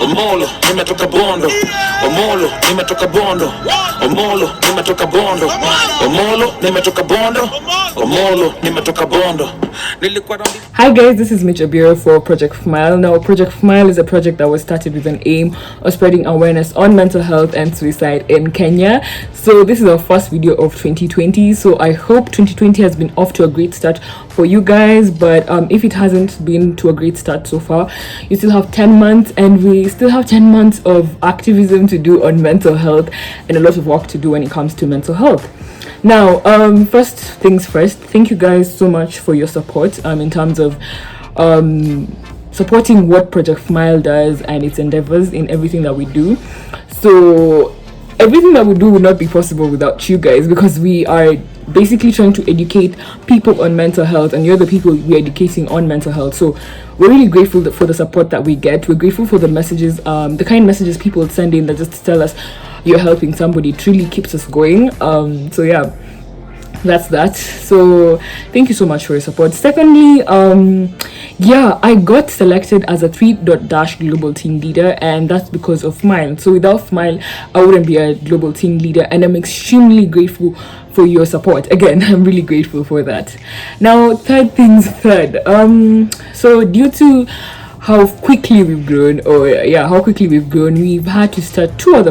Omolo, nimetoka Bondo. Omolo, nimetoka Bondo. Omolo, nimetoka Bondo. Omolo, nimetoka Bondo. Omolo, nimetoka Bondo. Hi guys, this is Mich Abiero for Project Fmile. Now, Project Fmile is a project that was started with an aim of spreading awareness on mental health and suicide in Kenya. So this is our first video of 2020. So I hope 2020 has been off to a great start for you guys. But if it hasn't been to a great start so far, you still have 10 months, and we still have 10 months of activism to do on mental health and a lot of work to do when it comes to mental health. Now, first things first, thank you guys so much for your support in terms of supporting what Project Fmile does and its endeavors in everything that we do. So everything that we do would not be possible without you guys, because we are basically trying to educate people on mental health, and you're the people we're educating on mental health. So we're really grateful for the support that we get. We're grateful for the messages, the kind messages people send in that just tell us you're helping somebody. It really keeps us going. So yeah, that's that. So thank you so much for your support. Secondly, yeah, I got selected as a 3-dash global team leader, and that's because of Fmile. So without Fmile, I wouldn't be a global team leader, and I'm extremely grateful for your support. Again, I'm really grateful for that. Now, third things third. So due to how quickly we've grown, we've had to start two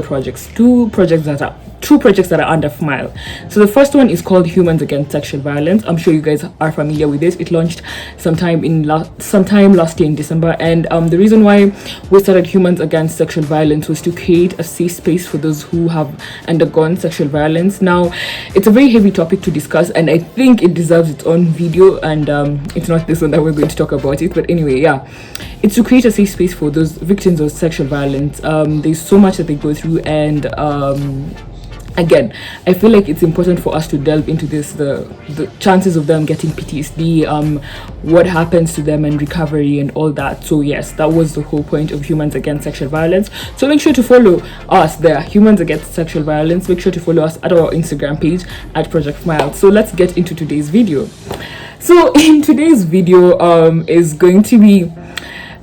projects that are under Fmile. So the first one is called Humans Against Sexual Violence. I'm sure you guys are familiar with this. It launched sometime last year in December, and the reason why we started Humans Against Sexual Violence was to create a safe space for those who have undergone sexual violence. Now, it's a very heavy topic to discuss, and I think it deserves its own video, and it's not this one that we're going to talk about it. But anyway, yeah, it's to create a safe space for those victims of sexual violence. There's so much that they go through, and again, I feel like it's important for us to delve into this, the chances of them getting PTSD, what happens to them and recovery and all that. So yes, that was the whole point of Humans Against Sexual Violence. So make sure to follow us there, Humans Against Sexual Violence. Make sure to follow us at our Instagram page at Project Fmile. So let's get into today's video. So in today's video is going to be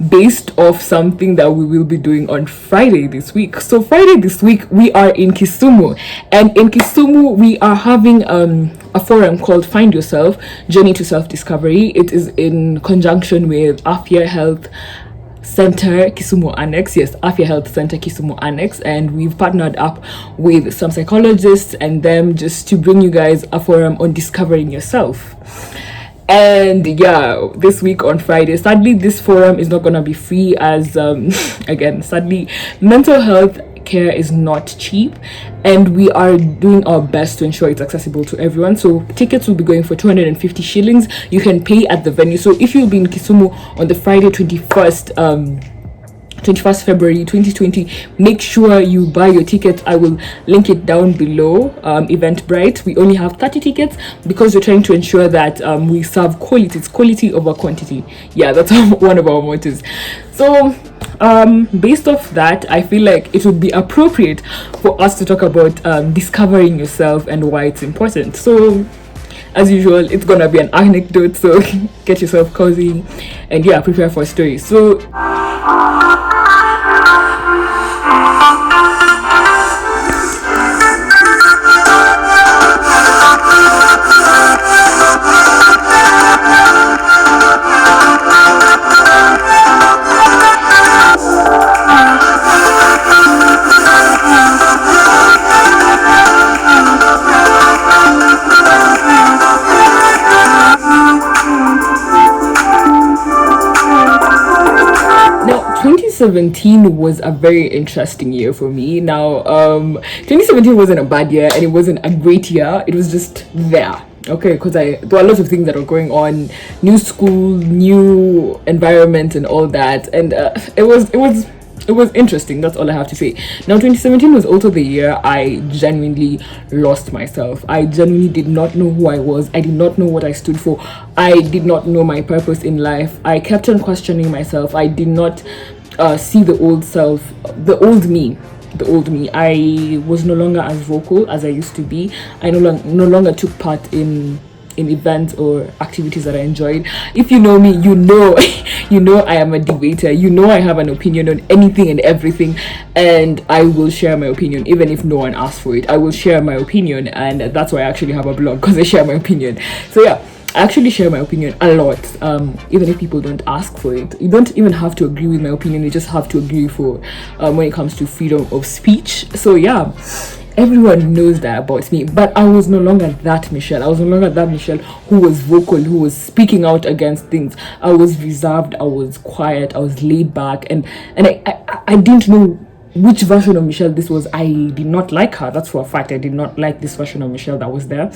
based off something that we will be doing on Friday this week. So Friday this week we are in Kisumu, and in Kisumu we are having a forum called Find Yourself, Journey to Self-Discovery. It is in conjunction with Afya Health Center Kisumu Annex. Yes, Afya Health Center Kisumu Annex, and we've partnered up with some psychologists and them just to bring you guys a forum on discovering yourself. And yeah, this week on Friday, sadly this forum is not gonna be free, as again, sadly mental health care is not cheap, and we are doing our best to ensure it's accessible to everyone. So tickets will be going for 250 shillings. You can pay at the venue. So if you'll be in Kisumu on the Friday 21st February 2020, make sure you buy your ticket. I will link it down below. Eventbrite, we only have 30 tickets because we're trying to ensure that we serve quality. It's quality over quantity. Yeah, that's one of our mottos. So based off that, I feel like it would be appropriate for us to talk about discovering yourself and why it's important. So as usual, it's gonna be an anecdote, so get yourself cozy and yeah, prepare for a story. So now 2017 was a very interesting year for me. Now 2017 wasn't a bad year and it wasn't a great year. It was just there. Okay, because there were lots of things that were going on, new school, new environment and all that, and it was interesting. That's all I have to say. Now 2017 was also the year I genuinely lost myself. I genuinely did not know who I was. I did not know what I stood for. I did not know my purpose in life. I kept on questioning myself. I did not see the old self, the old me. I was no longer as vocal as I used to be. I no longer took part in in events or activities that I enjoyed. If you know me, you know you know I am a debater. You know I have an opinion on anything and everything, and I will share my opinion even if no one asks for it. I will share my opinion, and that's why I actually have a blog, because I share my opinion. So yeah, I actually share my opinion a lot, even if people don't ask for it. You don't even have to agree with my opinion, you just have to agree for when it comes to freedom of speech. So yeah, everyone knows that about me. But I was no longer that Michelle. I was no longer that Michelle who was vocal, who was speaking out against things. I was reserved, I was quiet, I was laid back, and I didn't know which version of Michelle this was. I did not like her, that's for a fact. I did not like this version of Michelle that was there.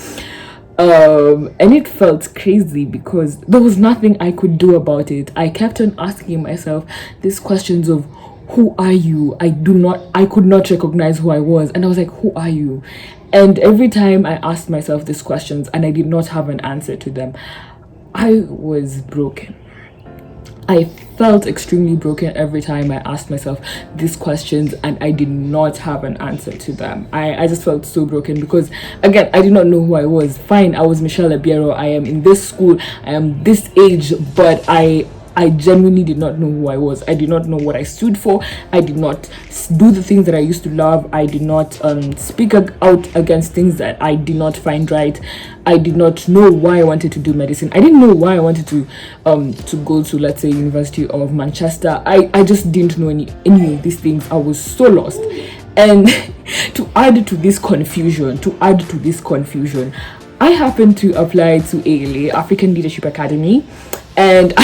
And it felt crazy because there was nothing I could do about it. I kept on asking myself these questions of, who are you? I could not recognize who I was, and I was like, who are you? And every time I asked myself these questions and I did not have an answer to them, I was broken. I felt extremely broken every time I asked myself these questions and I did not have an answer to them. I just felt so broken because, again, I did not know who I was. Fine, I was Mich Abiero. I am in this school. I am this age, but I genuinely did not know who I was. I did not know what I stood for. I did not do the things that I used to love. I did not speak out against things that I did not find right. I did not know why I wanted to do medicine. I didn't know why I wanted to go to, let's say, University of Manchester. I just didn't know any of these things. I was so lost. And to add to this confusion, I happened to apply to ALA, African Leadership Academy, and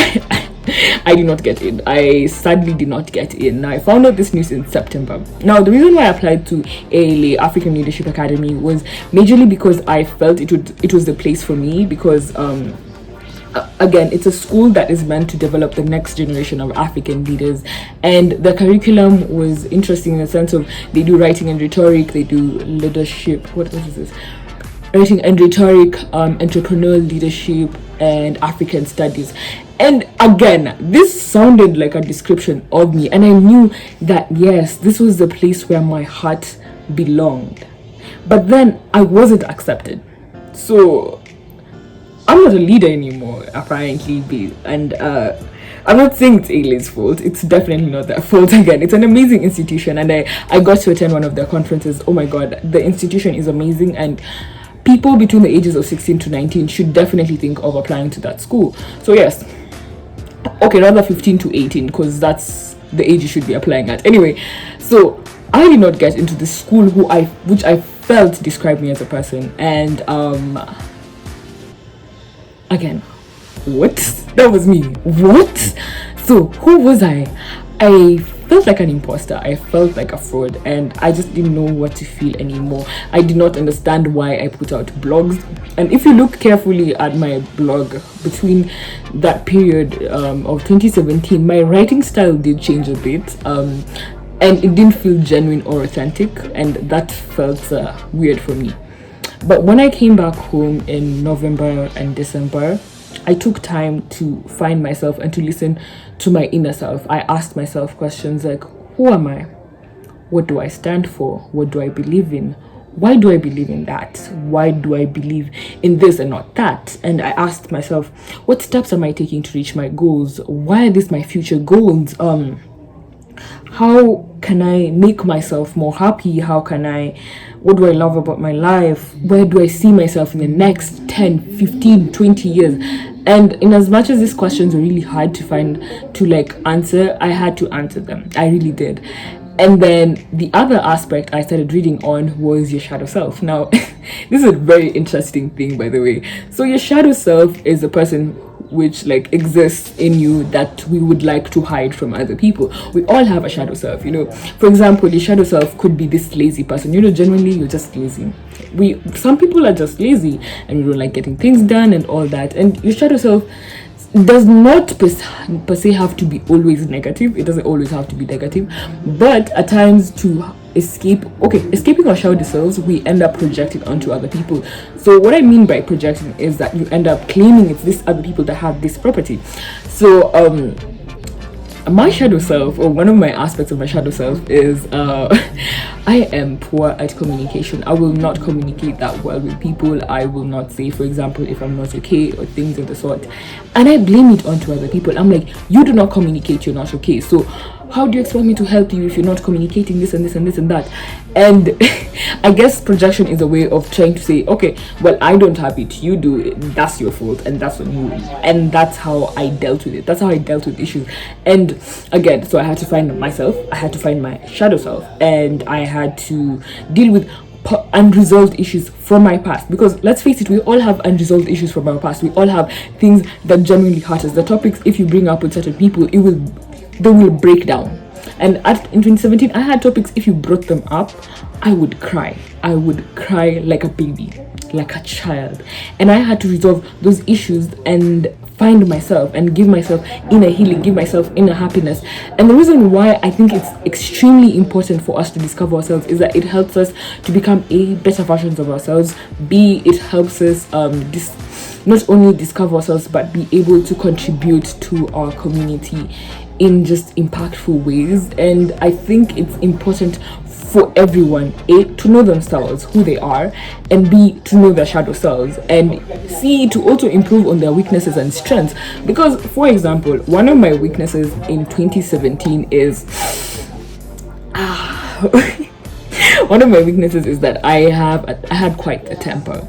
I did not get in. I sadly did not get in. Now, I found out this news in September. Now, the reason why I applied to ALA, African Leadership Academy, was majorly because I felt it was the place for me, because again, it's a school that is meant to develop the next generation of African leaders, and the curriculum was interesting in the sense of they do writing and rhetoric, they do leadership. What is this? Writing and rhetoric, entrepreneurial leadership, and African studies. And again, this sounded like a description of me, and I knew that yes, this was the place where my heart belonged. But then I wasn't accepted, so I'm not a leader anymore, apparently. And I'm not saying it's ALA's fault. It's definitely not their fault. Again, it's an amazing institution, and I got to attend one of their conferences. Oh my god, the institution is amazing, and people between the ages of 16 to 19 should definitely think of applying to that school. So yes, okay, rather 15 to 18, because that's the age you should be applying at. Anyway, so I did not get into this school which I felt described me as a person. And again, what? That was me. What? So who was I? I felt like an imposter. I felt like a fraud, and I just didn't know what to feel anymore. I did not understand why I put out blogs. And if you look carefully at my blog between that period of 2017, my writing style did change a bit, and it didn't feel genuine or authentic, and that felt weird for me. But when I came back home in November and December, I took time to find myself and to listen to my inner self. I asked myself questions like, who am I? What do I stand for? What do I believe in? Why do I believe in that? Why do I believe in this and not that? And I asked myself, what steps am I taking to reach my goals? Why are these my future goals? How can I make myself more happy? What do I love about my life? Where do I see myself in the next 10, 15, 20 years? And in as much as these questions were really hard to answer, I had to answer them. I really did. And then the other aspect I started reading on was your shadow self. Now, this is a very interesting thing, by the way. So your shadow self is a person which exists in you that we would like to hide from other people. We all have a shadow self, For example, your shadow self could be this lazy person. Generally you're just lazy. Some people are just lazy and we don't like getting things done and all that. And your shadow self does not per se have to be always negative. It doesn't always have to be negative, but at times to escaping our shadow selves, we end up projecting onto other people. So what I mean by projecting is that you end up claiming it's this other people that have this property. So my shadow self, or one of my aspects of my shadow self, is I am poor at communication. I will not communicate that well with people. I will not say, for example, if I'm not okay or things of the sort, and I blame it onto other people. I'm like, you do not communicate, you're not okay, so how do you expect me to help you if you're not communicating this and this and this and that? And I guess projection is a way of trying to say, okay, well, I don't have it, you do, that's your fault, and that's on you. And that's how I dealt with it. That's how I dealt with issues. And again, so I had to find myself, I had to find my shadow self, and I had to deal with unresolved issues from my past, because let's face it, we all have unresolved issues from our past. We all have things that genuinely hurt us. The topics, if you bring up with certain people, they will break down. And in 2017, I had topics, if you brought them up, I would cry like a baby, like a child. And I had to resolve those issues and find myself and give myself inner healing, give myself inner happiness. And the reason why I think it's extremely important for us to discover ourselves is that it helps us to become better versions of ourselves. It helps us not only discover ourselves, but be able to contribute to our community in just impactful ways. And I think it's important for everyone, A, to know themselves, who they are, and B, to know their shadow selves, and C, to also improve on their weaknesses and strengths. Because, for example, one of my weaknesses in 2017 is one of my weaknesses is that I had quite a temper.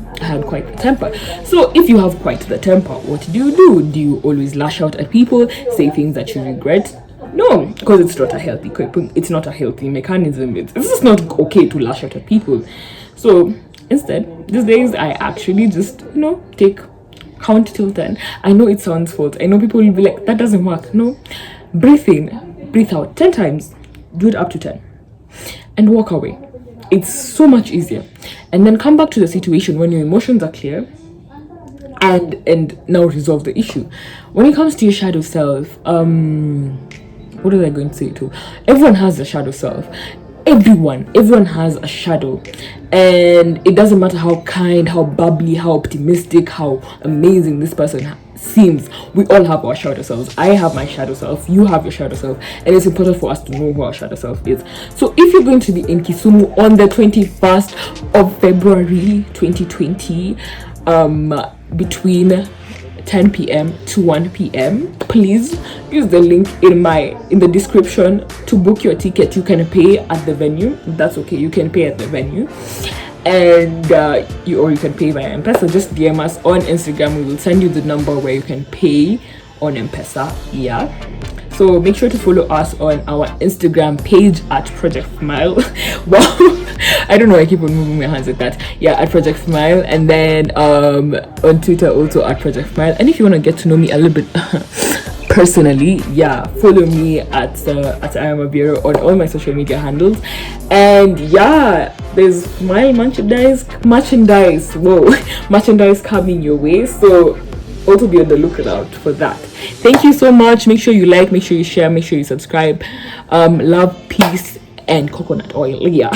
So if you have quite the temper, what do? Do you always lash out at people, say things that you regret? No, because it's not a healthy mechanism. It's just not okay to lash out at people. So instead, these days I actually just count till 10. I know it sounds false. I know people will be like, that doesn't work. No, breathe in, breathe out 10 times. Do it up to 10 and walk away. It's so much easier. And then come back to the situation when your emotions are clear, and now resolve the issue. When it comes to your shadow self, what was I going to say to? Everyone has a shadow self. Everyone has a shadow, and it doesn't matter how kind, how bubbly, how optimistic, how amazing this person seems. We all have our shadow selves. I have my shadow self, you have your shadow self, and it's important for us to know who our shadow self is. So if you're going to be in Kisumu on the 21st of February 2020, between 10 p.m. to 1 p.m, please use the link in the description to book your ticket. You can pay at the venue. That's okay, you can pay at the venue, and you can pay via M-Pesa. Just DM us on Instagram. We will send you the number where you can pay on M-Pesa. Yeah, so make sure to follow us on our Instagram page at Project Fmile. Wow, I don't know, I keep on moving my hands like that. Yeah, at Project Fmile, and then on Twitter also at Project Fmile. And if you want to get to know me a little bit personally, yeah, follow me at Oyoo Abiero on all my social media handles. And yeah, there's my merchandise coming your way, so also be on the lookout for that. Thank you so much. Make sure you like, make sure you share, make sure you subscribe. Love, peace, and coconut oil. Yeah.